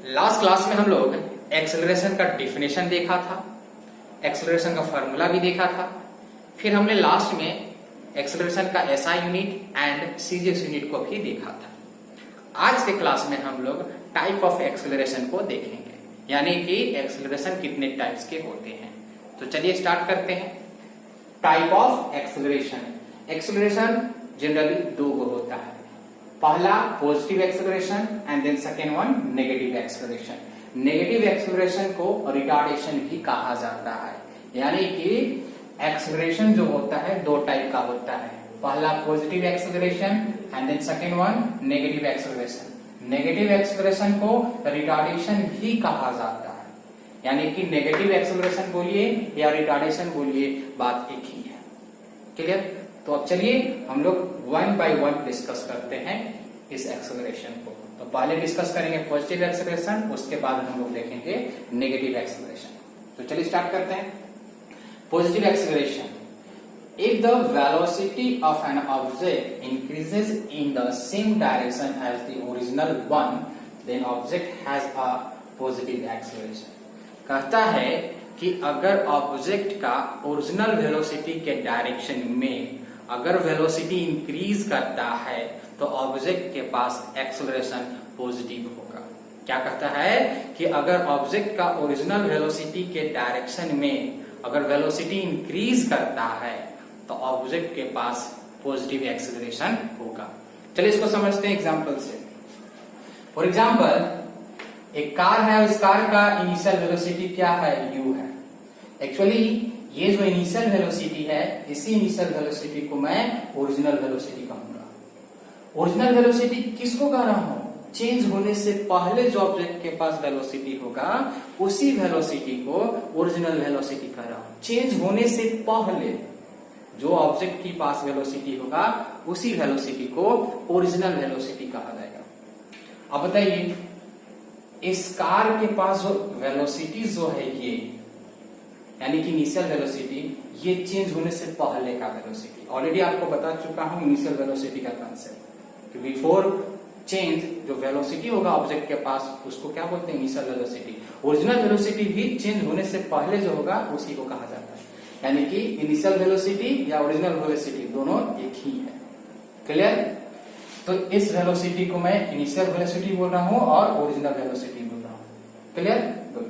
Last class में हम लोग एक्सेलरेशन का डिफिनेशन देखा था, एक्सेलरेशन का फॉर्मूला भी देखा था, फिर हमने लास्ट में एक्सेलरेशन का SI unit and CGS unit को भी देखा था। आज के क्लास में हम लोग टाइप ऑफ एक्सेलरेशन को देखेंगे, यानी कि एक्सेलरेशन कितने टाइप्स के होते हैं। तो चलिए स्टार्ट करते हैं। Type of acceleration. Acceleration generally दो होता है, पहला positive acceleration and then second one negative acceleration. Negative acceleration को रिटार्डेशन भी कहा जाता है, यानी कि एक्सेलरेशन जो होता है दो टाइप का होता है, पहला positive acceleration and then second one negative acceleration. Negative acceleration को रिटार्डेशन भी कहा जाता है, यानी कि नेगेटिव एक्सेलरेशन बोलिए या रिटार्डेशन बोलिए, बात एक ही है। क्लियर? तो अब चलिए हम लोग वन बाय वन डिस्कस करते हैं इस एक्सेलरेशन को। तो पहले डिस्कस करेंगे पॉजिटिव एक्सेलरेशन, उसके बाद हम लोग देखेंगे नेगेटिव एक्सेलरेशन। तो चलिए स्टार्ट करते हैं। Positive acceleration, if the velocity of an object increases in the same direction as the original one, then object has a positive acceleration। कहता है कि अगर ऑब्जेक्ट का ओरिजिनल वेलोसिटी के डायरेक्शन में अगर वेलोसिटी इंक्रीज करता है तो ऑब्जेक्ट के पास एक्सेलरेशन पॉजिटिव होगा। क्या कहता है कि अगर ऑब्जेक्ट का ओरिजिनल वेलोसिटी के डायरेक्शन में अगर वेलोसिटी इंक्रीज करता है तो ऑब्जेक्ट के पास पॉजिटिव एक्सेलरेशन होगा। चलिए इसको समझते हैं एग्जांपल से। फॉर एग्जांपल एक कार है, उस कार का इनिशियल वेलोसिटी क्या है? u है। एक्चुअली ये जो इनिशियल वेलोसिटी है, इसी इनिशियल वेलोसिटी को मैं ओरिजिनल वेलोसिटी कहूंगा। ओरिजिनल वेलोसिटी किसको कह रहा हूं? चेंज होने से पहले जो ऑब्जेक्ट के पास वेलोसिटी होगा उसी वेलोसिटी को ओरिजिनल वेलोसिटी कह रहा हूं। चेंज होने से पहले जो ऑब्जेक्ट के पास वेलोसिटी होगा उसी वेलोसिटी को ओरिजिनल वेलोसिटी कहा जाएगा। अब बताइए, इस कार के पास जो वेलोसिटी जो है ये, यानी कि इनिशियल वेलोसिटी, ये चेंज होने से पहले का वेलोसिटी। ऑलरेडी आपको बता चुका हूं इनिशियल वेलोसिटी का कंसेप्ट कि बिफोर चेंज जो वेलोसिटी होगा ऑब्जेक्ट के पास उसको क्या बोलते हैं? Initial velocity. ओरिजिनल वेलोसिटी भी चेंज होने से पहले जो होगा उसी को कहा जाता है, यानी कि इनिशियल वेलोसिटी या ओरिजिनल वेलोसिटी दोनों एक ही है। क्लियर? तो इस वेलोसिटी को मैं इनिशियल वेलोसिटी बोल रहा हूं और ओरिजिनल वेलोसिटी बोल रहा हूं। क्लियर? गुड।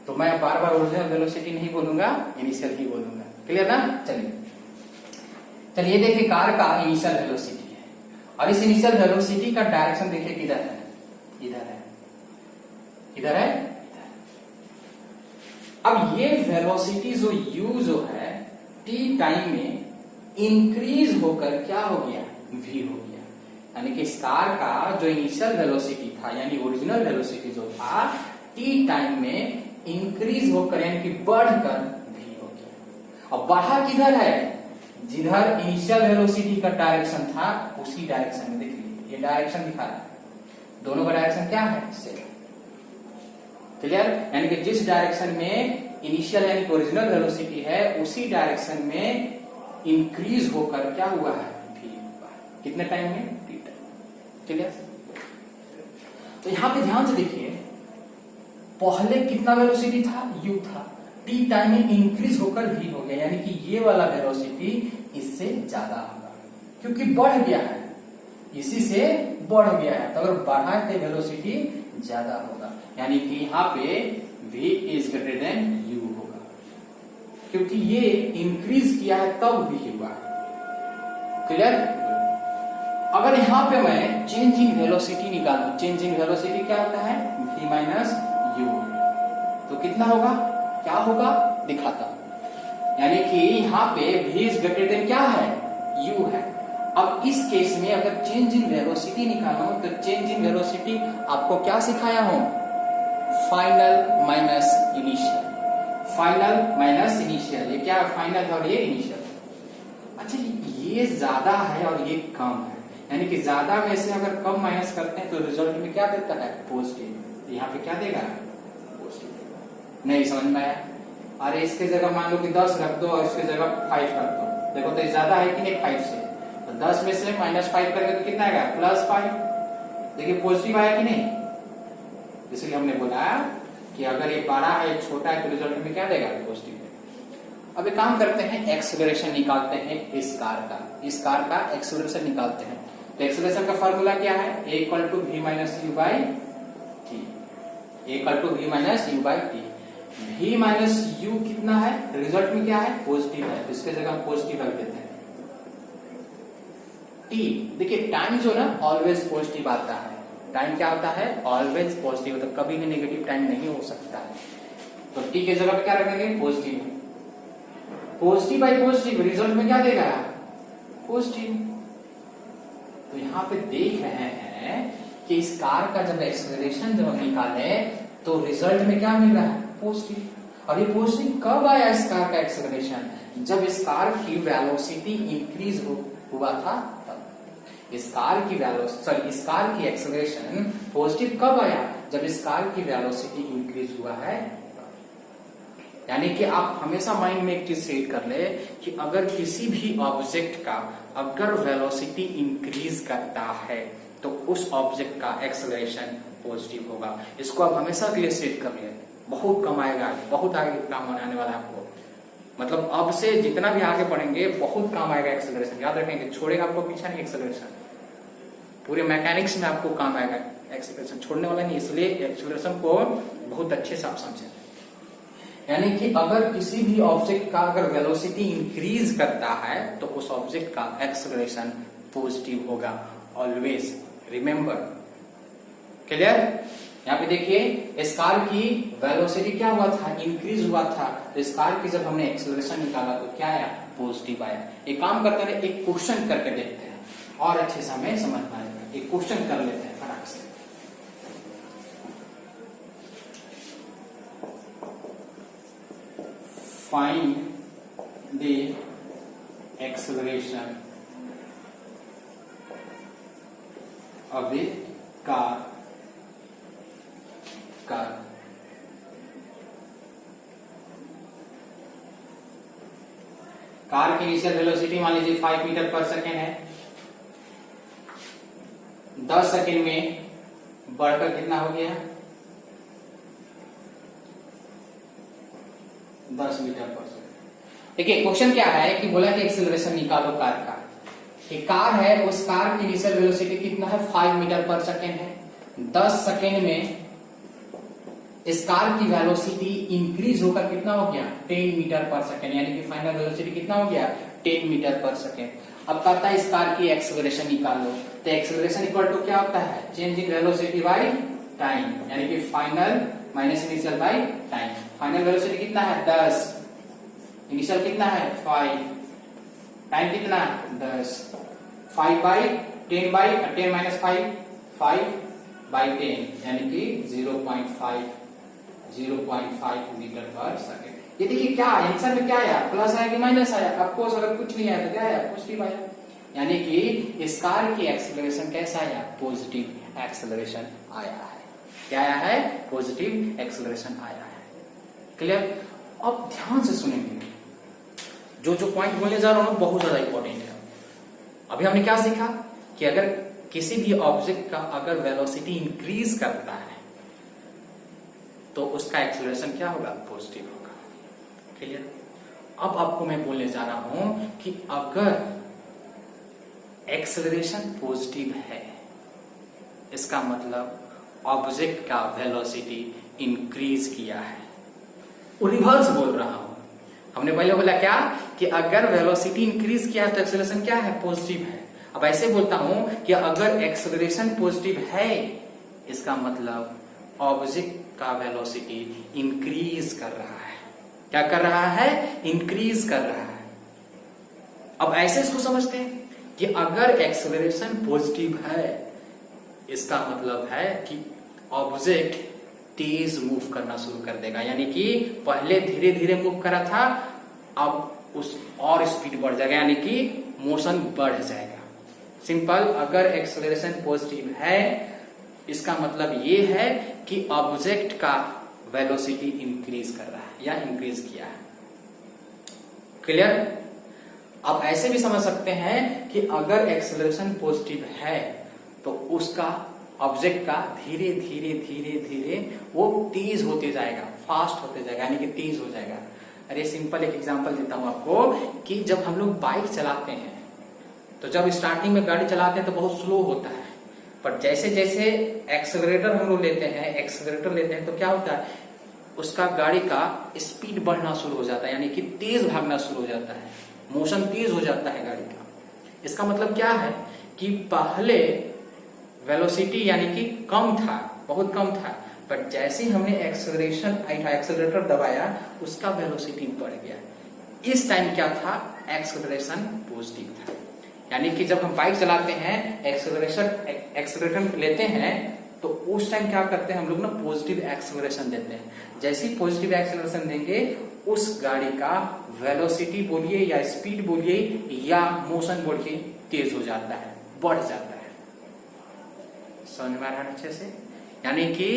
तो मैं बार बार ओरिजिनल वेलोसिटी नहीं बोलूंगा, इनिशियल ही बोलूंगा। क्लियर ना? चलिए देखिए, कार का इनिशियल वेलोसिटी है और इस इनिशियल वेलोसिटी का डायरेक्शन देखिए किधर है? इधर है। इधर है। अब ये वेलोसिटी जो u जो है t टाइम में इंक्रीज होकर क्या हो गया? v हो गया। यानी कि कार का जो इनिशियल वेलोसिटी था, यानी ओरिजिनल वेलोसिटी जो था, t टाइम में इंक्रीज होकर यानी कि बढ़कर v हो गया। अब बढ़ा किधर है? जिधर इनिशियल वेलोसिटी का डायरेक्शन था उसी डायरेक्शन में। देखिए ये डायरेक्शन दिखा रहा है, दोनों का डायरेक्शन क्या है? सेम। क्लियर? यानी कि जिस डायरेक्शन में इनिशियल यानी कि ओरिजिनल वेलोसिटी है उसी डायरेक्शन में इंक्रीज होकर क्या हुआ है? v हुआ। कितने टाइम में? t time. क्लियर? तो यहां पे ध्यान से देखिए, पहले कितना वेलोसिटी था? u था। t टाइम में इंक्रीज होकर v हो गया, यानी कि ये वाला वेलोसिटी इससे ज्यादा होगा क्योंकि बढ़ गया है, इसी से बढ़ गया है। तो अगर बढ़ा है तो वेलोसिटी ज्यादा होगा, यानी कि यहाँ पे v is greater than u होगा क्योंकि ये इंक्रीज किया है तब v हुआ। क्लियर? अगर यहाँ पे मैं चेंज इन वेलोसिटी निकालूं, चेंज इन वेलोसिटी क्या होता है? v minus u। तो कितना होगा? क्या होगा? दिखाता हूं। यानी कि यहाँ पे v इज ग्रेटर देन क्या है? u है। अब इस केस में अगर चेंज इन वेलोसिटी निकालो तो चेंज इन वेलोसिटी आपको क्या सिखाया हूं? Final minus initial. Final minus initial, ये क्या है? फाइनल और ये इनिशियल। अच्छा, ये ज्यादा है और ये कम है, यानी कि ज्यादा में से अगर कम माइनस करते हैं तो रिजल्ट में क्या देता है? पॉजिटिव। यहाँ पे क्या देगा? पॉजिटिव। नहीं समझ में आया? अरे इसके जगह मान लो कि 10 रख दो और इसके जगह 5 रख दो। देखो तो ये ज्यादा है कि नहीं? 5 से। तो 10 में से -5 करेंगे तो कितना आएगा? +5। देखिए पॉजिटिव आया कि नहीं? इसलिए हमने बोला कि अगर ये बड़ा है छोटा है तो रिजल्ट में क्या देगा, पॉजिटिव देगा। अब एक काम करते हैं, एक्सेलरेशन निकालते हैं इस कार का एक्सेलरेशन निकालते हैं। तो एक्सेलरेशन का फार्मूला क्या है, a equal to v minus u by t, a equal to v minus u by t. v minus u कितना है, रिजल्ट में क्या है, पॉजिटिव है, तो इसके जगह हम पॉजिटिव रख देते हैं। टी, देखिए टाइम जो ना ऑलवेज पॉजिटिव आता है, टाइम क्या होता है, ऑलवेज पॉजिटिव, मतलब कभी भी नेगेटिव टाइम नहीं हो सकता है। तो टी के जगह पे क्या रखेंगे, positive. Positive by positive result में क्या देगा, पॉजिटिव। तो यहाँ पे देख रहे हैं कि इस कार का जब एक्सेलरेशन जब हम निकाले तो रिजल्ट में क्या मिल रहा है, पॉजिटिव। और ये पॉजिटिव कब आया इस कार का एक्सेलरेशन, जब इस कार की वेलोसिटी इंक्रीज हुआ था तब। इस कार की एक्सेलरेशन पॉजिटिव कब आया, जब इस कार की वेलोसिटी इंक्रीज हुआ है। यानी कि आप हमेशा माइंड में एक चीज सेट कर ले कि अगर किसी भी ऑब्जेक्ट का अगर वेलोसिटी इंक्रीज करता है तो उस ऑब्जेक्ट का एक्सेलरेशन पॉजिटिव होगा। इसको आप हमेशा के लिए सेट कर ले, बहुत कम आएगा, बहुत आगे काम आने वाला है आपको। मतलब अब से जितना भी आगे बढ़ेंगे बहुत काम आएगा एक्सेलरेशन, याद रखेंगे, छोड़ेगा आपको पीछा नहीं एक्सेलरेशन। पूरे मैकेनिक्स में आपको काम आएगा एक्सेलरेशन, छोड़ने वाला नहीं, इसलिए एक्सेलरेशन को बहुत अच्छे से आप समझें। यानी कि अगर किसी भी ऑब्जेक्ट का अगर वेलोसिटी इंक्रीज करता है तो उस ऑब्जेक्ट का एक्सेलरेशन पॉजिटिव होगा, ऑलवेज रिमेंबर। क्लियर। यहाँ पे देखिए इस कार की वेलोसिटी क्या हुआ था, इंक्रीज हुआ था, तो इस कार की जब हमने एक्सेलरेशन निकाला तो क्या आया, पॉजिटिव आया। एक काम करते हैं, एक क्वेश्चन करके देखते हैं और अच्छे से हमें समझ में आएगा। एक क्वेश्चन कर लेते हैं फटाक से। Find the acceleration of the car. Car की इनिशियल वेलोसिटी मान लीजिए 5 मीटर पर सेकेंड है, 10 सेकेंड में बढ़कर कितना हो गया, 10 मीटर पर सेकेंड। देखिए क्वेश्चन क्या है कि बोला कि एक्सेलरेशन निकालो कार का। एक कार है, उस कार की इनिशियल वेलोसिटी कितना है, 5 मीटर पर सेकेंड है। 10 सेकेंड में इस कार की वेलोसिटी इंक्रीज होकर कितना हो गया, 10 मीटर पर सेकेंड, यानी कि फाइनल वेलोसिटी कितना हो गया, 10 मीटर पर सेकेंड। अब कहता है इस कार की एक्सेलरेशन निकालो, तो एक्सेलरेशन इक्वल टू क्या होता है, change in velocity by time, यानी कि final minus initial by time. Final velocity कितना है, 10, इनिशियल कितना है, 5, टाइम कितना है, 10, 5 बाई 10 बाई 10 माइनस 5, 5 बाई 10, यानी कि 0.5 मीटर पर सेकेंड। ये देखिए क्या आंसर में क्या आया, प्लस आया कि माइनस आया, आपको अगर कुछ नहीं आया तो क्या आया, पॉजिटिव आया। यानी कि इस कार की एक्सेलरेशन कैसा आया, पॉजिटिव एक्सेलरेशन आया है। क्या आया है, पॉजिटिव एक्सेलरेशन आया है। क्लियर। अब ध्यान से सुनेंगे, जो पॉइंट बोलने जा रहा हूं बहुत ज्यादा इंपॉर्टेंट है। अभी हमने क्या सीखा कि अगर किसी भी ऑब्जेक्ट का अगर वेलोसिटी इंक्रीज करता है तो उसका एक्सेलरेशन क्या होगा, पॉजिटिव होगा। क्लियर। अब आपको मैं बोलने जा रहा हूं कि अगर एक्सेलरेशन पॉजिटिव है इसका मतलब ऑब्जेक्ट का वेलोसिटी इंक्रीज किया है। रिवर्स बोल रहा हूं, हमने पहले बोला क्या कि अगर वेलोसिटी इंक्रीज किया है तो एक्सेलरेशन क्या है, पॉजिटिव है। अब ऐसे बोलता हूं कि अगर एक्सेलरेशन पॉजिटिव है इसका मतलब ऑब्जेक्ट का वेलोसिटी इंक्रीज कर रहा है। क्या कर रहा है, इंक्रीज कर रहा है। अब ऐसे इसको समझते हैं कि अगर एक्सेलरेशन पॉजिटिव है इसका मतलब है कि ऑब्जेक्ट तेज मूव करना शुरू कर देगा, यानी कि पहले धीरे धीरे मूव करा था, अब उस और स्पीड बढ़ जाएगा, यानी कि मोशन बढ़ जाएगा। सिंपल। अगर एक्सेलरेशन पॉजिटिव है इसका मतलब ये है कि ऑब्जेक्ट का वेलोसिटी इंक्रीज कर रहा है या इंक्रीज किया है। क्लियर। आप ऐसे भी समझ सकते हैं कि अगर एक्सेलरेशन पॉजिटिव है तो उसका ऑब्जेक्ट का धीरे धीरे धीरे धीरे वो तेज होते जाएगा, फास्ट होते जाएगा, यानी कि तेज हो जाएगा। अरे सिंपल एक एग्जांपल देता हूं आपको कि जब हम लोग बाइक चलाते हैं तो जब स्टार्टिंग में गाड़ी चलाते हैं तो बहुत स्लो होता है, पर जैसे जैसे एक्सेलरेटर हम लोग लेते हैं तो क्या होता है, उसका गाड़ी का स्पीड बढ़ना शुरू हो जाता है, यानी कि तेज भागना शुरू हो जाता है, मोशन तेज हो जाता है गाड़ी का। इसका मतलब क्या है कि पहले वेलोसिटी यानी कि कम था, बहुत कम था, बट जैसे हमने एक्सेलरेटर दबाया उसका वेलोसिटी बढ़ गया। इस टाइम क्या था, एक्सेलरेशन पॉजिटिव था। यानी कि जब हम बाइक चलाते हैं एक्सेलरेटर लेते हैं तो उस टाइम क्या करते हैं हम लोग ना, पॉजिटिव एक्सेलरेशन देते हैं। जैसे ही पॉजिटिव एक्सेलरेशन देंगे उस गाड़ी का वेलोसिटी बोलिए या स्पीड बोलिए या मोशन बोलिए तेज हो जाता है, बढ़ जाता है। समझ में आ रहा है अच्छे से? यानी कि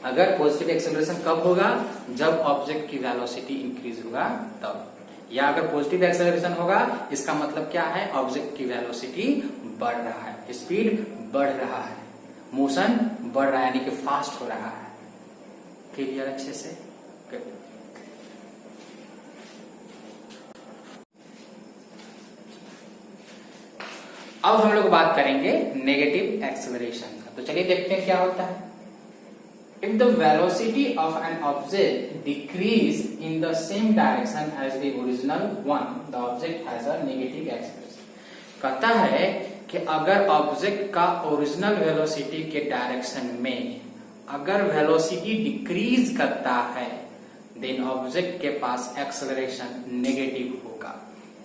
अगर पॉजिटिव एक्सेलरेशन कब होगा, जब ऑब्जेक्ट की वेलोसिटी इंक्रीज होगा तब, या अगर पॉजिटिव एक्सेलरेशन होगा इसका मतलब क्या है, ऑब्जेक्ट की वेलोसिटी बढ़ रहा है, स्पीड बढ़ रहा है, मोशन बढ़ रहा है, यानी कि फास्ट हो रहा है। क्लियर अच्छे से? अब हम लोग बात करेंगे नेगेटिव एक्सेलरेशन का। तो चलिए देखते हैं क्या होता है। If the velocity of an object decrease in the same direction as the original one, the object has a negative acceleration. कहता है कि अगर ऑब्जेक्ट का ओरिजिनल वेलोसिटी के डायरेक्शन में अगर वेलोसिटी डिक्रीज करता है, देन ऑब्जेक्ट के पास एक्सेलरेशन नेगेटिव होगा।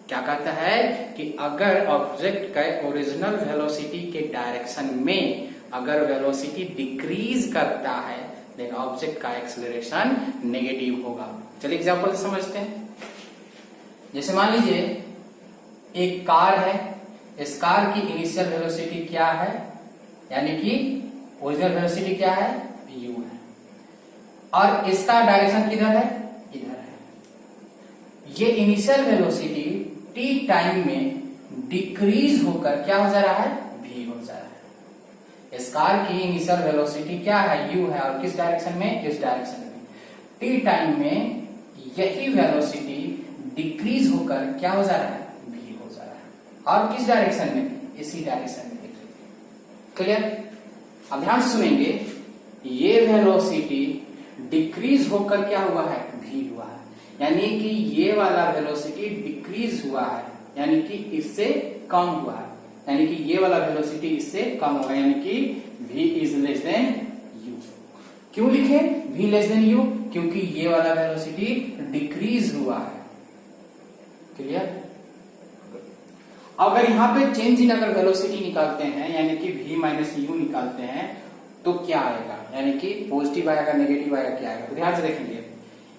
क्या कहता है कि अगर ऑब्जेक्ट का ओरिजिनल वेलोसिटी के डायरेक्शन में अगर वेलोसिटी डिक्रीज करता है देन ऑब्जेक्ट का एक्सेलरेशन नेगेटिव होगा। चलिए एग्जांपल से समझते हैं। जैसे मान लीजिए एक कार है, इस कार की इनिशियल वेलोसिटी क्या है, यानी कि ओरिजिनल वेलोसिटी क्या है, u है, और इसका डायरेक्शन किधर है, इधर है। ये इनिशियल वेलोसिटी t टाइम में डिक्रीज होकर क्या हो जा रहा है, v हो जा रहा है। इस कार की इनिशियल वेलोसिटी क्या है, u है, और किस डायरेक्शन में, इस डायरेक्शन में। t टाइम में यही वेलोसिटी डिक्रीज होकर क्या हो जा रहा है, v हो जा रहा है, और किस डायरेक्शन में, इसी डायरेक्शन में। क्लियर? अब ध्यान से सुनेंगे, ये वेलोसिटी डिक्रीज होकर क्या हुआ है, v हुआ है, यानी कि ये वाला वेलोसिटी डिक्रीज हुआ है, यानी कि इससे कम हुआ है, यानी कि ये वाला वेलोसिटी इससे कम होगा, यानी कि v is less than u। क्यों लिखे v लेस देन u, क्योंकि ये वाला वेलोसिटी डिक्रीज हुआ है। क्लियर? अगर यहाँ पे चेंज इन अगर वेलोसिटी निकालते हैं, यानी कि v माइनस यू निकालते हैं, तो क्या आएगा, यानी कि पॉजिटिव आएगा, नेगेटिव आएगा, क्या आएगा? तो ध्यान से देखेंगे,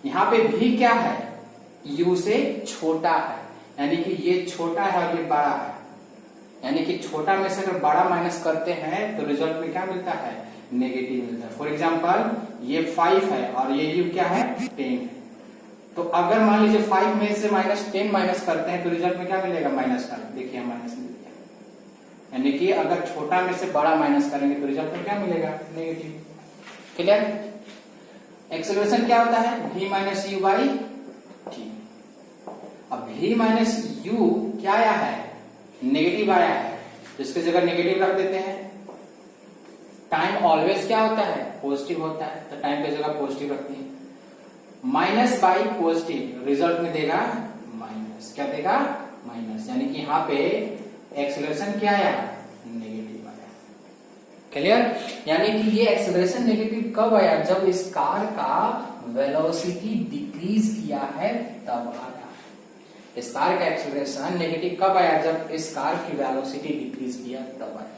यहाँ पे v क्या है, u से छोटा है, यानी कि ये छोटा है और ये बड़ा है, यानी कि छोटा में से अगर बड़ा माइनस करते हैं तो रिजल्ट में क्या मिलता है, नेगेटिव मिलता है। फॉर एग्जांपल ये 5 है और ये u क्या है, 10 है, तो अगर मान लीजिए 5 में से -10 माइनस करते हैं तो रिजल्ट में क्या मिलेगा, -5। देखिए माइनस मिल गया, यानी कि अगर छोटा में से बड़ा माइनस करेंगे तो रिजल्ट में क्या मिलेगा, नेगेटिव। क्लियर? एक्सेलरेशन क्या होता है, v minus u by T. अब v माइनस यू क्या आया है, नेगेटिव आया है, तो इसके जगह नेगेटिव रख देते हैं। टाइम ऑलवेज क्या होता है, पॉजिटिव होता है, तो टाइम की जगह पॉजिटिव रखते हैं। माइनस बाई पॉजिटिव रिजल्ट में देगा माइनस, क्या देगा, माइनस, यानी कि यहाँ पे एक्सेलरेशन क्या आया, नेगेटिव आया। क्लियर? यानी कि ये एक्सेलरेशन नेगेटिव कब आया, जब इस कार का वेलोसिटी डिक्रीज किया है तब आया। इस कार का एक्सेलरेशन नेगेटिव कब आया, जब इस कार की वेलोसिटी डिक्रीज किया तब आया।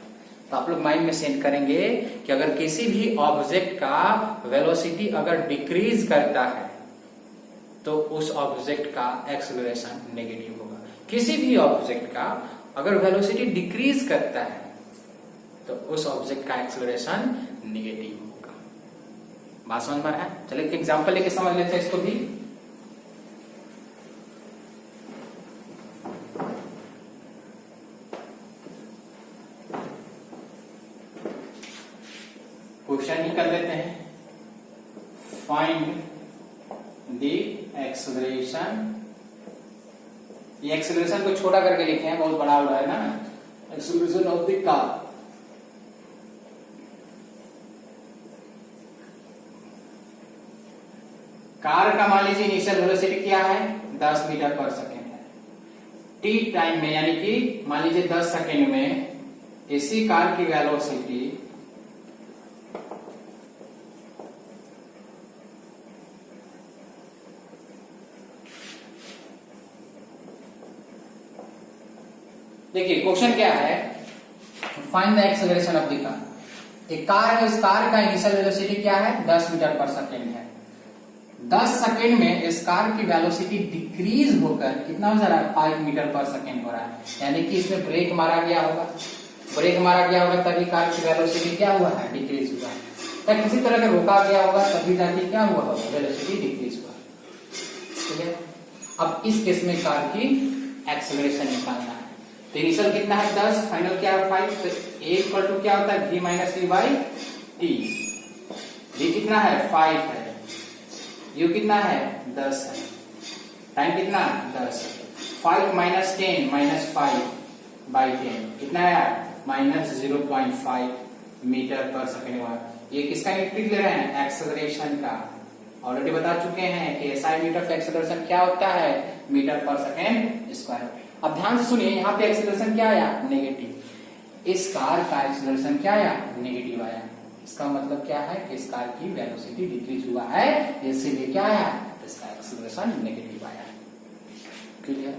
तो आप लोग माइंड में सेंड करेंगे कि अगर किसी भी ऑब्जेक्ट का वेलोसिटी अगर डिक्रीज करता है तो उस ऑब्जेक्ट का एक्सेलरेशन नेगेटिव होगा। किसी भी ऑब्जेक्ट का अगर वेलोसिटी डिक्रीज करता है तो उस ऑब्जेक्ट का एक्सेलरेशन नेगेटिव होगा। बात समझ में आ रहा है? चलिए एक एग्जांपल लेके समझ लेते हैं इसको भी। क्वेश्चन ही कर लेते हैं। फाइंड द एक्सेलरेशन, ये एक्सेलरेशन को छोटा करके लिखे हैं, बहुत बड़ा है ना, acceleration of the car. Car का मान लीजिए इनिशियल वेलोसिटी क्या है, 10 मीटर पर सेकेंड है। टी टाइम में यानी कि मान लीजिए 10 सेकेंड में इसी कार की वेलोसिटी देखिए क्वेश्चन क्या है, find the acceleration of the car. एक कार है, इस कार का इनिशियल वेलोसिटी क्या है, 10 मीटर पर सेकेंड है। 10 सेकेंड में इस कार की वेलोसिटी डिक्रीज होकर कितना हो जा रहा है, 5 मीटर पर सेकेंड हो रहा है। यानी कि इसमें ब्रेक मारा गया होगा, ब्रेक मारा गया होगा तभी कार की वेलोसिटी क्या हुआ है, डिक्रीज हुआ है। या किसी तरह का रोका गया होगा तभी जाके क्या हुआ होगा, वेलोसिटी डिक्रीज हुआ। ठीक है, अब इस केस में कार की एक्सेलरेशन निकालना है। तो इनिशियल कितना है 10, फाइनल क्या है 5, तो ए इक्वल टू क्या होता है, v minus v by t. v कितना है 5 है, u कितना है 10 है, टाइम कितना 10 है। 5 माइनस 10 माइनस 5 बाई 10 कितना है माइनस 0.5 मीटर पर सेकेंड हुआ। ये किसका यूनिट ले रहे हैं, एक्सेलरेशन का। ऑलरेडी बता चुके हैं कि एसआई यूनिट ऑफ एक्सेलरेशन क्या होता है, मीटर पर सेकेंड स्क्वायर। अब ध्यान से सुनिए, यहाँ पे एक्सेलरेशन क्या आया, नेगेटिव। इस कार का एक्सेलरेशन क्या आया, नेगेटिव आया। इसका मतलब क्या है कि इस कार की वेलोसिटी डिक्रीज हुआ है, इसीलिए क्या आया, इसका एक्सेलरेशन नेगेटिव आया। क्लियर।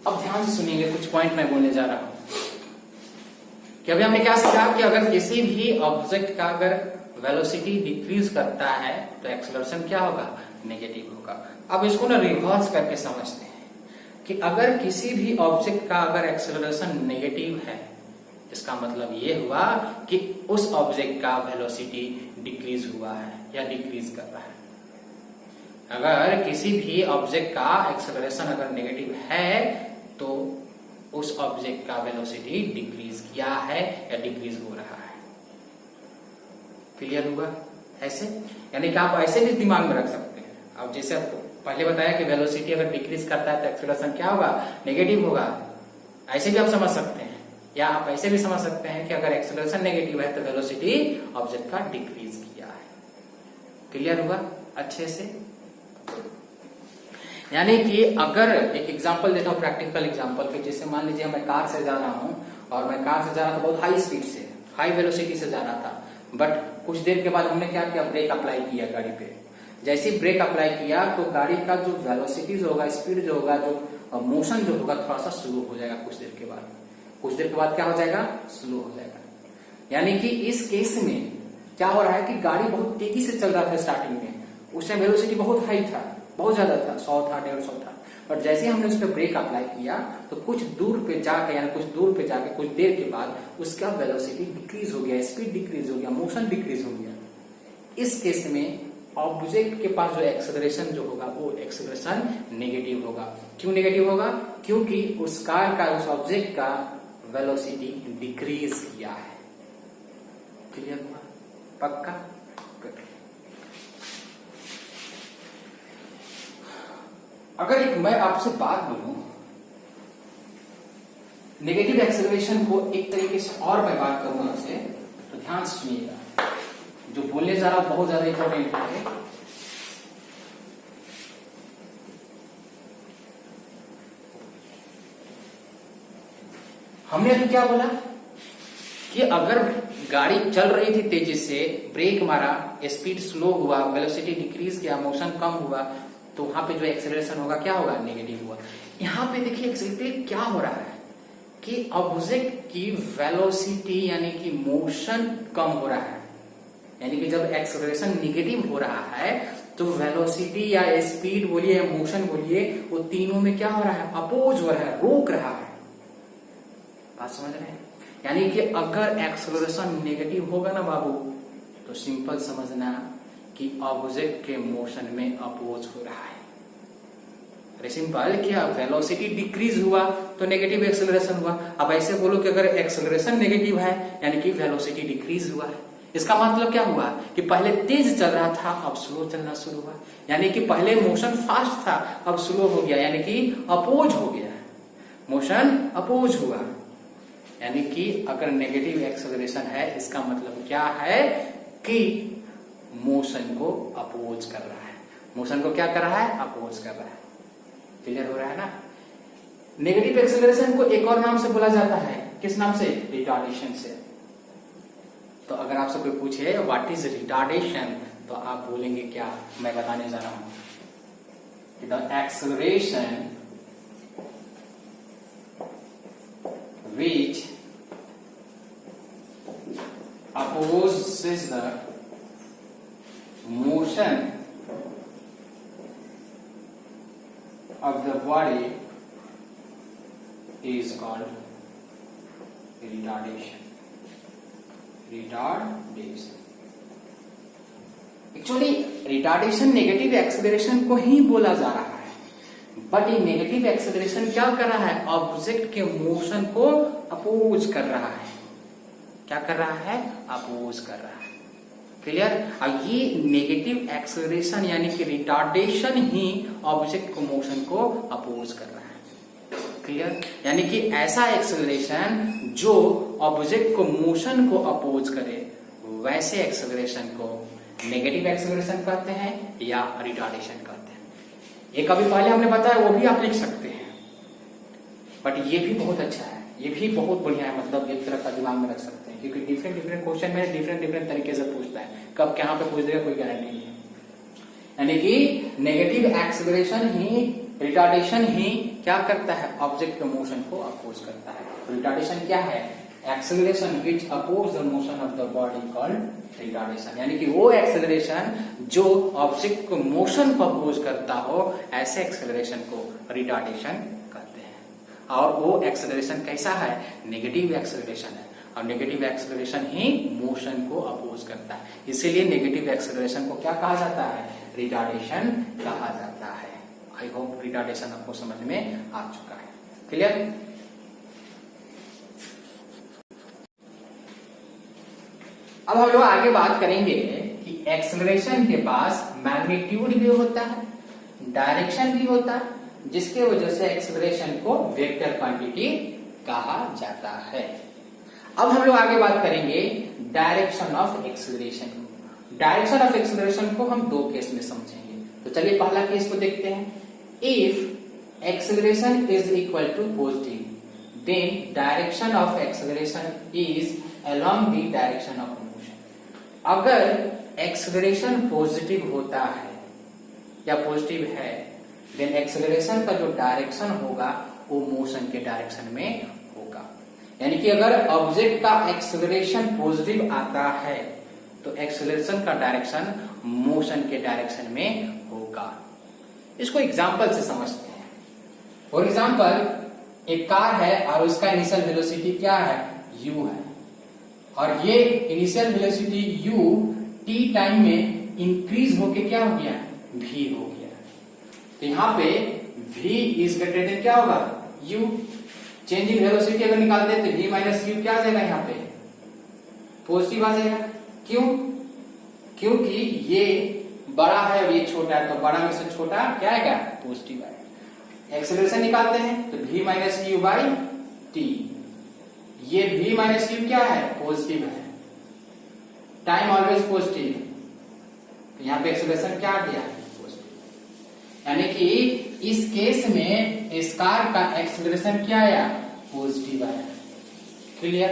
अब ध्यान से सुनिएंगे, कुछ पॉइंट मैं बोलने जा रहा हूं कि अभी हमने क्या सीखा कि अगर किसी भी ऑब्जेक्ट का अगर वेलोसिटी डिक्रीज करता है तो एक्सेलरेशन क्या होगा, नेगेटिव होगा। अब इसको ना रिवर्स करके समझते हैं कि अगर किसी भी ऑब्जेक्ट का अगर एक्सेलरेशन नेगेटिव है, इसका मतलब ये हुआ कि उस ऑब्जेक्ट का वेलोसिटी डिक्रीज हुआ है या डिक्रीज कर रहा है। अगर किसी भी ऑब्जेक्ट का एक्सेलरेशन अगर नेगेटिव है तो उस ऑब्जेक्ट का वेलोसिटी डिक्रीज किया है या डिक्रीज हो रहा है। क्लियर हुआ ऐसे, यानी कि आप ऐसे भी दिमाग में रख सकते हैं। अब जैसे आपको पहले बताया कि वेलोसिटी अगर डिक्रीज करता है तो एक्सेलरेशन क्या होगा, नेगेटिव होगा। ऐसे भी आप समझ सकते हैं, या आप ऐसे भी समझ सकते हैं कि अगर एक्सेलरेशन नेगेटिव है तो वेलोसिटी ऑब्जेक्ट का डिक्रीज किया है। क्लियर हुआ अच्छे से। यानी कि अगर एक एग्जांपल देता हूं, प्रैक्टिकल एग्जांपल के, जैसे मान लीजिए मैं कार से जा रहा हूं और मैं कार से जा रहा था बहुत हाई स्पीड से, हाई वेलोसिटी से जा रहा था, बट कुछ देर के बाद हमने क्या किया, ब्रेक अप्लाई किया गाड़ी पे। जैसे ही ब्रेक अप्लाई किया तो गाड़ी का जो वेलोसिटी जो होगा, स्पीड जो होगा, जो मोशन जो होगा थोड़ा सा स्लो हो जाएगा कुछ देर के बाद। कुछ देर के बाद क्या हो जाएगा, स्लो हो जाएगा। यानी कि इस केस में क्या हो रहा है कि गाड़ी बहुत तेजी से चल रहा था स्टार्टिंग में, उसमें वेलोसिटी बहुत हाई था, बहुत ज्यादा था, 100 था, 150 था। बट जैसे ही हमने उस पर ब्रेक अप्लाई किया तो कुछ दूर पे जाके, यानी कुछ दूर पे जाके कुछ देर के बाद उसका वेलोसिटी डिक्रीज हो गया, स्पीड डिक्रीज हो गया, मोशन डिक्रीज हो गया। इस केस में ऑब्जेक्ट के पास जो एक्सेलरेशन जो होगा वो एक्सेलरेशन नेगेटिव होगा। क्यों नेगेटिव होगा, क्योंकि उस कार का, उस ऑब्जेक्ट का वेलोसिटी डिक्रीज किया है। क्लियर हुआ, पक्का। अगर एक मैं आपसे बात बोलूं, नेगेटिव एक्सेलरेशन को एक तरीके से और मैं बात करूं आपसे, तो ध्यान से सुनिएगा, जो बोलने जा रहा हूं बहुत ज्यादा इंपॉर्टेंट है। हमने अभी क्या बोला कि अगर गाड़ी चल रही थी तेजी से, ब्रेक मारा, स्पीड स्लो हुआ, वेलोसिटी डिक्रीज किया, मोशन कम हुआ, तो वहां पे जो एक्सेलरेशन होगा क्या होगा, नेगेटिव हुआ। यहां पे देखिए एक्जेक्टली क्या हो रहा है कि ऑब्जेक्ट की वेलोसिटी यानी कि मोशन कम हो रहा है। यानी कि जब एक्सेलरेशन नेगेटिव हो रहा है तो वेलोसिटी या स्पीड बोलिए या मोशन बोलिए, वो तीनों में क्या हो रहा है, अपोज हो रहा है, रोक रहा है। बात समझ रहे हैं। यानी कि अगर एक्सेलरेशन नेगेटिव होगा ना बाबू, तो सिंपल समझना कि ऑब्जेक्ट के मोशन में अपोज हो रहा है। अरे सिंपल, क्या वेलोसिटी डिक्रीज हुआ तो नेगेटिव एक्सेलरेशन हुआ। अब ऐसे बोलो कि अगर एक्सेलरेशन नेगेटिव है यानी कि वेलोसिटी डिक्रीज हुआ है, इसका मतलब क्या हुआ कि पहले तेज चल रहा था, अब स्लो चलना शुरू हुआ। यानी कि पहले मोशन फास्ट था, अब स्लो हो गया, यानी कि अपोज हो गया, मोशन अपोज हुआ। यानी कि अगर नेगेटिव एक्सेलरेशन है, इसका मतलब क्या है कि मोशन को अपोज कर रहा है। मोशन को क्या कर रहा है? अपोज कर रहा है। क्लियर हो रहा है ना? नेगेटिव एक्सेलरेशन को एक और नाम से बोला जाता है, किस नाम से? रिटार्डेशन से। तो अगर आपसे कोई पूछे व्हाट इज रिटार्डेशन, तो आप बोलेंगे क्या? मैं बताने जा रहा हूं कि the acceleration which opposes the motion of the body is called retardation. Actually retardation negative acceleration को ही बोला जा रहा है, बट ये नेगेटिव एक्सेलरेशन क्या कर रहा है? ऑब्जेक्ट के मोशन को अपोज कर रहा है। क्या कर रहा है? अपोज कर रहा है। क्लियर? अब ये नेगेटिव एक्सेलरेशन यानी कि रिटार्डेशन ही ऑब्जेक्ट को मोशन को अपोज कर रहा है। क्लियर? यानी कि ऐसा एक्सेलरेशन जो ऑब्जेक्ट को मोशन को अपोज करे, वैसे एक्सेलरेशन को नेगेटिव एक्सेलरेशन कहते हैं या रिटार्डेशन कहते हैं। एक अभी पहले हमने बताया, वो भी आप लिख सकते हैं, बट ये भी बहुत अच्छा है, ये भी बहुत बढ़िया है। मतलब एक तरह का दिमाग में रख सकते हैं, क्योंकि डिफरेंट डिफरेंट क्वेश्चन में डिफरेंट तरीके से पूछता है, कब कहां पे पूछ देगा कोई गारंटी नहीं है। यानी कि नेगेटिव एक्सेलरेशन ही, रिटार्डेशन ही क्या करता है? ऑब्जेक्ट के मोशन को अपोज करता है। रिटार्डेशन क्या है? Acceleration which oppose the motion of the body called retardation. यानी कि वो एक्सेलरेशन जो ऑब्जेक्ट को मोशन को अपोज करता हो, ऐसे एक्सेलरेशन को रिटार्डेशन कहते हैं। और वो एक्सेलरेशन कैसा है? नेगेटिव एक्सेलरेशन है, और नेगेटिव एक्सेलरेशन ही मोशन को अपोज करता है। इसीलिए नेगेटिव एक्सेलरेशन को क्या कहा जाता है? रिटार्डेशन कहा जाता है। आई होप रिटार्डेशन आपको समझ में आ चुका है। क्लियर? अब हम लोग आगे बात करेंगे कि एक्सेलरेशन के पास मैग्नीट्यूड भी होता है, डायरेक्शन भी होता है, जिसके वजह से एक्सेलरेशन को वेक्टर क्वांटिटी कहा जाता है। अब हम लोग आगे बात करेंगे direction of acceleration. Direction of acceleration को हम दो केस में समझेंगे। तो चलिए पहला केस को देखते हैं। If acceleration is equal to positive, then direction of acceleration is along the direction of motion. अगर एक्सेलरेशन पॉजिटिव होता है या पॉजिटिव है, देन एक्सेलरेशन का जो डायरेक्शन होगा वो मोशन के डायरेक्शन में होगा। यानी कि अगर ऑब्जेक्ट का एक्सेलरेशन पॉजिटिव आता है, तो एक्सेलरेशन का डायरेक्शन मोशन के डायरेक्शन में होगा। इसको एग्जांपल से समझते हैं। फॉर एग्जांपल एक कार है और उसका इनिशियल वेलोसिटी क्या है? u है, और ये initial velocity u t time में इंक्रीज होके क्या हो गया? v हो गया। तो यहाँ पे v इज ग्रेटर देन क्या होगा? u। चेंज इन वेलोसिटी अगर निकालते हैं तो v माइनस u क्या आ जाएगा? यहाँ पे पॉजिटिव आ जाएगा। क्यों? क्योंकि ये बड़ा है और ये छोटा है, तो बड़ा में से छोटा क्या आएगा? पॉजिटिव आएगा। एक्सेलरेशन निकालते हैं तो v minus u by T. ये v माइनस u क्या है? पॉजिटिव है। टाइम ऑलवेज पॉजिटिव, तो यहाँ पे एक्सेलरेशन क्या आ गया? पॉजिटिव। यानी कि इस केस में इस कार का एक्सेलरेशन क्या आया? पॉजिटिव आया। क्लियर?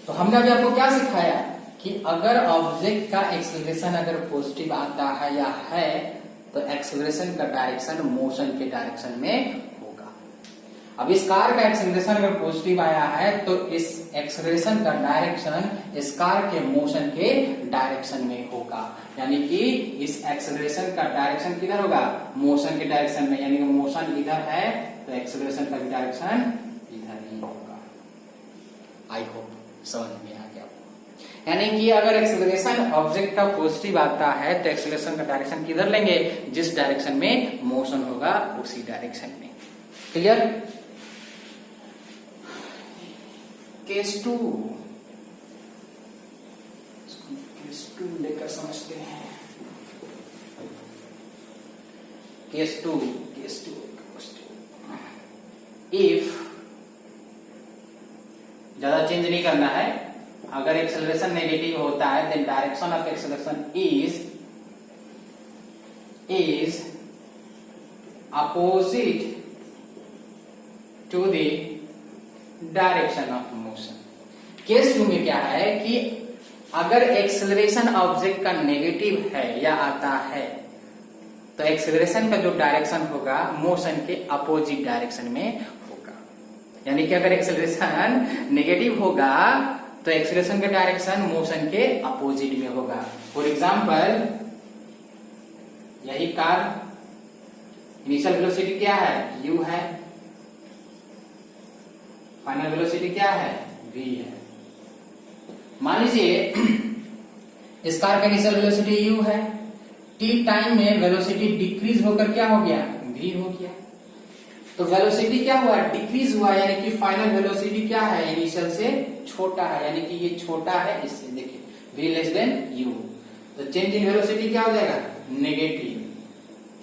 तो हमने अभी आपको क्या सिखाया कि अगर ऑब्जेक्ट का एक्सेलरेशन अगर पॉजिटिव आता है या है, तो एक्सेलरेशन का डायरेक्शन मोशन के डायरेक्शन में होगा। अब इस कार का एक्सेलरेशन अगर पॉजिटिव आया है, तो इस एक्सेलरेशन का डायरेक्शन इस कार के मोशन के डायरेक्शन में होगा। यानी कि इस एक्सेलरेशन का डायरेक्शन किधर होगा? मोशन के डायरेक्शन में। यानी कि मोशन इधर है तो एक्सेलरेशन का डायरेक्शन इधर ही होगा। आई होप समझ में आ गया। यानी कि अगर एक्सेलरेशन ऑब्जेक्ट का पॉजिटिव आता है, तो एक्सेलरेशन का डायरेक्शन किधर लेंगे? जिस डायरेक्शन में मोशन होगा उसी डायरेक्शन में। क्लियर? केस 2, केस 2 लेकर समझते हैं। केस 2 इफ ज्यादा चेंज नहीं करना है, अगर एक्सेलरेशन नेगेटिव होता है then direction of acceleration is opposite to the direction of motion. Case 2 में क्या है कि अगर एक्सेलरेशन ऑब्जेक्ट का नेगेटिव है या आता है तो एक्सेलरेशन का जो डायरेक्शन होगा मोशन के अपोजिट डायरेक्शन में होगा। यानी कि अगर एक्सेलरेशन नेगेटिव होगा तो एक्सेलरेशन का डायरेक्शन मोशन के अपोजिट में होगा। फॉर एग्जाम्पल यही कार, इनिशियल वेलोसिटी क्या है, u है, फाइनल वेलोसिटी क्या है, v है। मान लीजिए इस कार का इनिशियल वेलोसिटी u है, t टाइम में वेलोसिटी डिक्रीज होकर क्या हो गया, v हो गया। तो वेलोसिटी क्या हुआ, डिक्रीज हुआ, यानी कि फाइनल वेलोसिटी क्या है, इनिशियल से छोटा है, यानी कि ये छोटा है इससे। देखिए v लेस देन u, तो चेंज इन वेलोसिटी क्या हो जाएगा, नेगेटिव।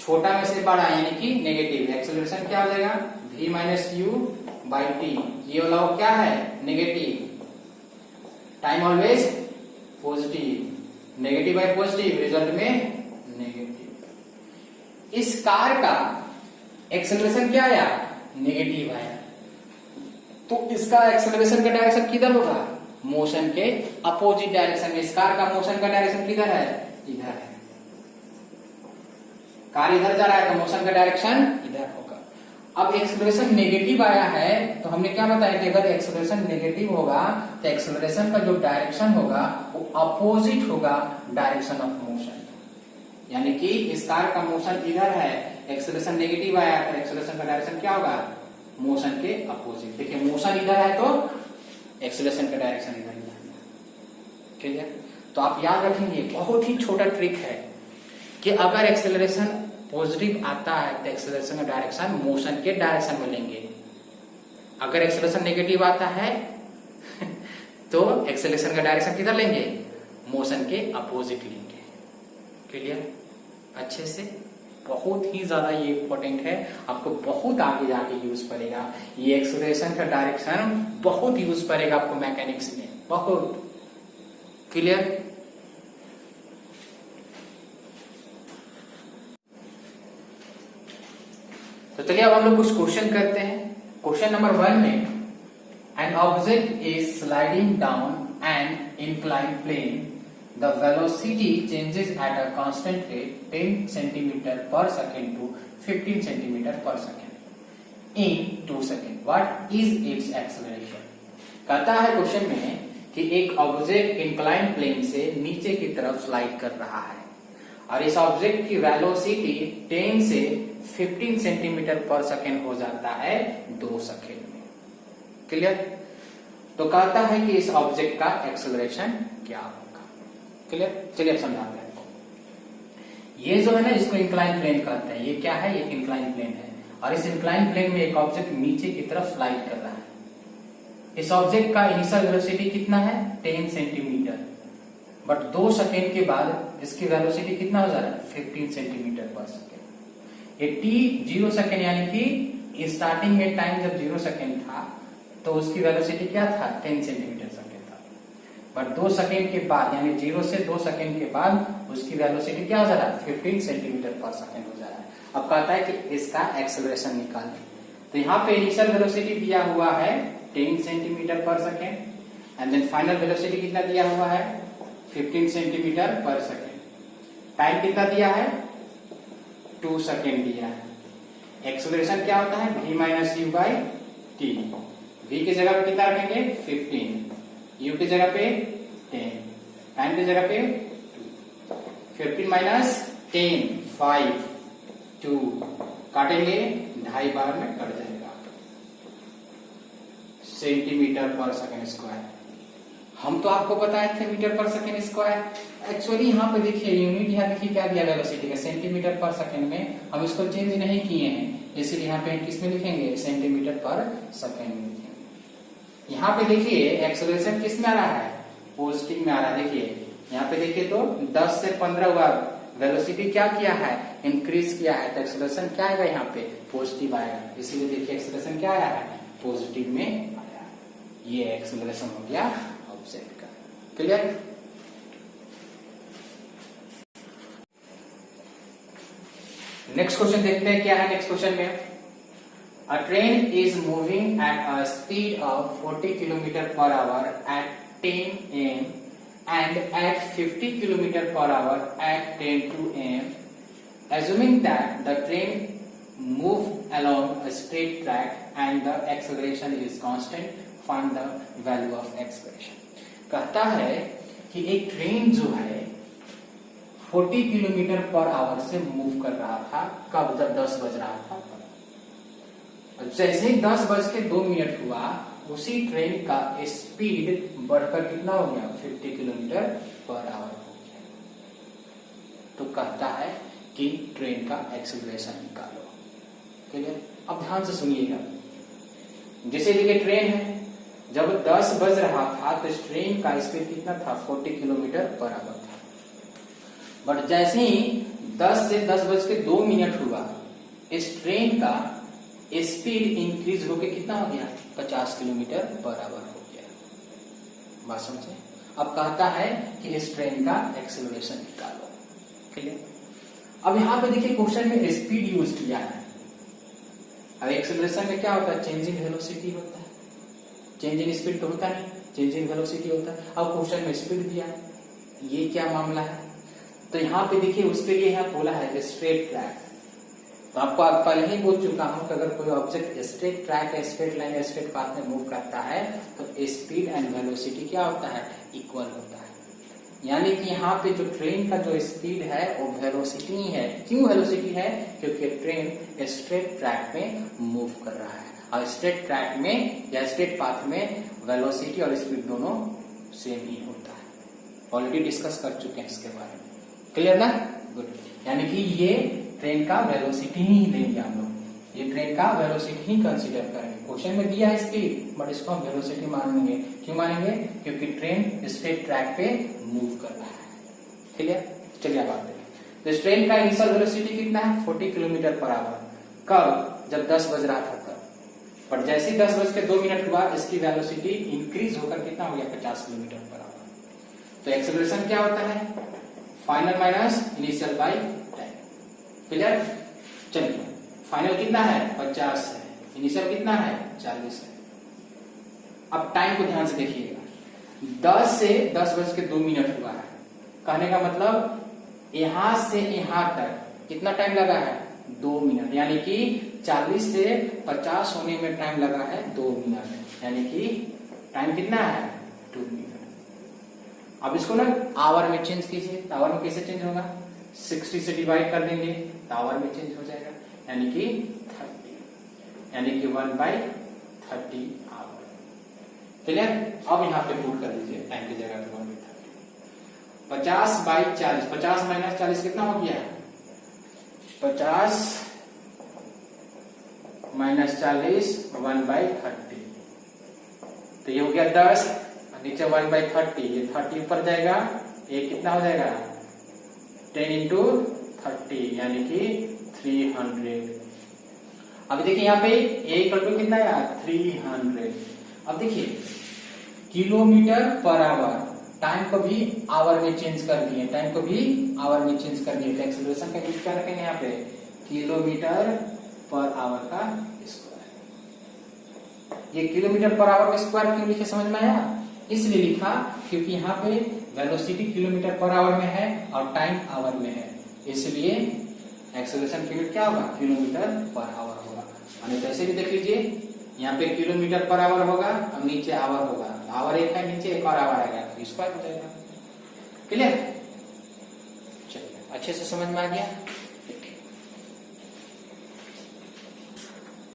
छोटा में से बड़ा यानी कि नेगेटिव। एक्सेलरेशन क्या हो जाएगा, v minus u by T. ये वाला क्या है, negative. Time always positive, negative by positive, result में नेगेटिव। इस कार का एक्सेलरेशन क्या आया, नेगेटिव आया, तो इसका एक्सेलरेशन का डायरेक्शन किधर होगा, मोशन के अपोजिट डायरेक्शन में। इस कार का मोशन का डायरेक्शन किधर है, इधर है। कार इधर जा रहा है तो मोशन का डायरेक्शन इधर होगा। अब एक्सेलरेशन नेगेटिव आया है तो हमने क्या बताया कि अगर एक्सेलरेशन नेगेटिव होगा तो एक्सेलरेशन का जो डायरेक्शन होगा वो अपोजिट होगा डायरेक्शन ऑफ मोशन। यानी कि इस कार का मोशन इधर है, एक्सेलरेशन नेगेटिव आया तो एक्सेलरेशन का डायरेक्शन क्या होगा, मोशन के अपोजिट। देखिए मोशन इधर है तो एक्सेलरेशन का डायरेक्शन इधर ही है। क्लियर? तो आप याद रखेंगे, बहुत ही छोटा ट्रिक है कि अगर एक्सेलरेशन पॉजिटिव आता है तो एक्सेलरेशन का डायरेक्शन मोशन के डायरेक्शन में लेंगे। अगर एक्सेलरेशन नेगेटिव आता है तो एक्सेलरेशन का डायरेक्शन किधर लेंगे, मोशन के अपोजिट लेंगे। क्लियर? अच्छे से, बहुत ही ज्यादा ये इंपॉर्टेंट है, आपको बहुत आगे जाके यूज पड़ेगा। ये एक्सेलरेशन का डायरेक्शन बहुत यूज पड़ेगा आपको मैकेनिक्स में, बहुत। क्लियर? तो चलिए अब हम लोग कुछ क्वेश्चन करते हैं। क्वेश्चन नंबर 1 में an object is sliding down an inclined plane, the velocity changes at a constant rate 10 centimetre per second to 15 centimetre per second in 2 second, what is its acceleration. कहता है question में कि एक object inclined plane से नीचे की तरफ slide कर रहा है और इस ऑब्जेक्ट की वेलोसिटी 10 से 15 सेंटीमीटर पर सेकेंड हो जाता है 2 सेकेंड में। क्लियर? तो कहता है कि इस ऑब्जेक्ट का एक्सेलरेशन क्या होगा। क्लियर? चलिए अब समझाते हैं। ये जो है ना, इसको इंक्लाइन प्लेन कहते हैं। ये क्या है, ये इंक्लाइन प्लेन है और इस इंक्लाइन प्लेन में एक ऑब्जेक्ट नीचे की तरफ स्लाइड कर रहा है। इस ऑब्जेक्ट का इनिशियल वेलोसिटी कितना है, 10 सेंटीमीटर, बट 2 सेकेंड के बाद इसकी वेलोसिटी कितना हो जा रहा है, 15 सेंटीमीटर पर सेकेंड। ये t 0 सेकेंड, यानी कि स्टार्टिंग में टाइम जब 0 सेकेंड था तो उसकी वेलोसिटी क्या था, 10 सेंटीमीटर सेकेंड था, बट 2 सेकेंड के बाद यानी 0 से 2 सेकेंड के बाद उसकी वेलोसिटी क्या हो जा रहा है, 15 सेंटीमीटर पर सेकेंड हो जा रहा है। अब कहता है कि इसका एक्सेलरेशन निकालें। तो यहाँ पे इनिशियल वेलोसिटी दिया हुआ है 10 centimetre per second and then final velocity कितना दिया हुआ है, 15 सेंटीमीटर पर सेकेंड। टाइम कितना दिया है, 2 सेकेंड दिया है। एक्सेलरेशन क्या होता है, v minus u by t. v की जगह पे कितना रखेंगे, 15, u की जगह पे 10, टाइम की जगह पे 15 माइनस 10, 5, 2, काटेंगे 2.5 बार में कट जाएगा, सेंटीमीटर पर सेकेंड स्क्वायर। हम तो आपको बताए थे मीटर पर सेकेंड स्क्वायर। एक्चुअली यहाँ पे देखिए यूनिट, यहाँ देखिए क्या दिया वेलोसिटी का, सेंटीमीटर पर सेकेंड में। हम इसको चेंज नहीं किए हैं, इसलिए यहाँ पे किस में लिखेंगे, सेंटीमीटर पर सेकेंड में लिखेंगे। यहाँ पे देखिए एक्सेलरेशन किस में आ रहा है, पॉजिटिव में आ रहा है। देखिए यहाँ पे देखिए तो 10 से 15 हुआ, वेलोसिटी क्या किया है, इंक्रीज किया है, तो एक्सेलरेशन क्या आएगा यहाँ पे, पॉजिटिव आएगा। इसीलिए देखिए एक्सेलरेशन क्या आया है, पॉजिटिव में आया। ये एक्सेलरेशन हो गया ऑब्जेक्ट का। क्लियर? नेक्स्ट क्वेश्चन देखते हैं क्या है नेक्स्ट क्वेश्चन में। A train is moving at a speed of 40 km per hour at 10 am and at 50 km per hour at 10 am. Assuming that the train moves along a straight track and the acceleration is constant, find the value of acceleration. कहता है कि एक train जो है 40 kilometre per hour से move कर रहा था, कब, जब 10 बज रहा था। जैसे ही 10:02 हुआ, उसी ट्रेन का स्पीड बढ़कर कितना हो गया, 50 किलोमीटर पर आवर हो गया। तो कहता है कि ट्रेन का एक्सेलरेशन निकालो। क्लियर? अब ध्यान से सुनिएगा। जैसे देखिए ट्रेन है, जब 10 बज रहा था तो इस ट्रेन का स्पीड कितना था, 40 किलोमीटर पर आवर था। बट जैसे ही 10 से 10:02 हुआ, इस ट्रेन का स्पीड इंक्रीज होके कितना हो गया, 50 किलोमीटर पर आवर हो गया। बात समझे? अब कहता है कि इस ट्रेन का एक्सेलरेशन निकालो। क्लियर? अब यहाँ पे देखिए क्वेश्चन में स्पीड यूज किया है। अब एक्सेलरेशन में क्या होता है, चेंज इन वेलोसिटी होता है, चेंज इन स्पीड तो होता नहीं, चेंज इन वेलोसिटी होता है। अब क्वेश्चन में स्पीड दिया है, ये क्या मामला है। तो यहाँ पे देखिए उसके लिए यहाँ बोला है स्ट्रेट ट्रैक। तो आपको पहले ही बोल चुका हूं कि अगर कोई object straight track, straight line, straight path में मूव करता है तो स्पीड एंड वेलोसिटी क्या होता है, इक्वल होता है। यानी कि यहाँ पे जो ट्रेन का जो स्पीड है वो वेलोसिटी ही है। क्यों वेलोसिटी है, क्योंकि ट्रेन स्ट्रेट ट्रैक में मूव कर रहा है, और स्ट्रेट ट्रैक में या स्ट्रेट पाथ में वेलोसिटी और स्पीड दोनों सेम ही होता है। ऑलरेडी डिस्कस कर चुके हैं इसके बारे में। क्लियर ना? गुड। यानी कि ये ट्रेन का वेलोसिटी ही लेंगे हम लोग, ये ट्रेन का वेलोसिटी ही कंसीडर करेंगे। क्वेश्चन में दिया है स्पीड, बट इसको हम वेलोसिटी मानेंगे। क्यों मानेंगे, क्योंकि ट्रेन स्ट्रेट ट्रैक पे मूव कर रहा है। क्लियर? चलिए अब आते हैं। तो इस ट्रेन का इनिशियल वेलोसिटी कितना है, 40 किलोमीटर पर आवर। कब, जब 10 बज रहा था तब। पर जैसे ही 10:02 हुआ, इसकी वेलोसिटी इंक्रीज होकर कितना हो गया, 50 किलोमीटर पर आवर। तो एक्सेलरेशन क्या होता है, final minus initial by time. Clear? चलिए फाइनल कितना है, 50 है, इनिशियल कितना है, 40 है। अब टाइम को ध्यान से देखिएगा, 10 से 10:02 हुआ है। कहने का मतलब यहां से यहां तक कितना टाइम लगा है, 2 मिनट। यानी कि 40 से 50 होने में टाइम लगा है 2 मिनट। यानी कि टाइम कितना है, 2 मिनट। अब इसको ना आवर में चेंज कीजिए। तो आवर में कैसे चेंज होगा, 60 से डिवाइड कर देंगे तो आवर में चेंज हो जाएगा, यानी कि 30, यानी कि 1/30 आवर। क्लियर? अब यहाँ पे पुट कर दीजिए टाइम की जगह पे 1/30। 50/40, 50 माइनस 40 कितना हो गया, 50 माइनस 40 1/30। तो ये हो गया 10, नीचे 1/30, ये 30 ऊपर जाएगा, ये कितना हो जाएगा, 10 into 30 यानी कि 300। अभी देखिए यहाँ पे ए इक्वल टू कितना है, 300। अब देखिए किलोमीटर पर आवर, टाइम को भी आवर में चेंज कर दिए, टाइम को भी आवर में चेंज कर दिए। तो एक्सेलरेशन का यूज क्या रखेंगे यहाँ पे, किलोमीटर पर आवर का स्क्वायर। ये किलोमीटर पर आवर का स्क्वायर क्यों लिखे, समझ में आया? इसलिए लिखा क्योंकि यहाँ पे वेलोसिटी किलोमीटर पर आवर में है और टाइम आवर में है, इसलिए एक्सेलरेशन पीरियड क्या होगा, किलोमीटर पर आवर होगा। और कैसे भी देख लीजिए, यहाँ पे किलोमीटर पर आवर होगा और नीचे आवर होगा, आवर एक है, नीचे एक और आवर आएगा, तो स्क्वायर हो जाएगा। क्लियर? चलिए अच्छे से समझ में आ गया।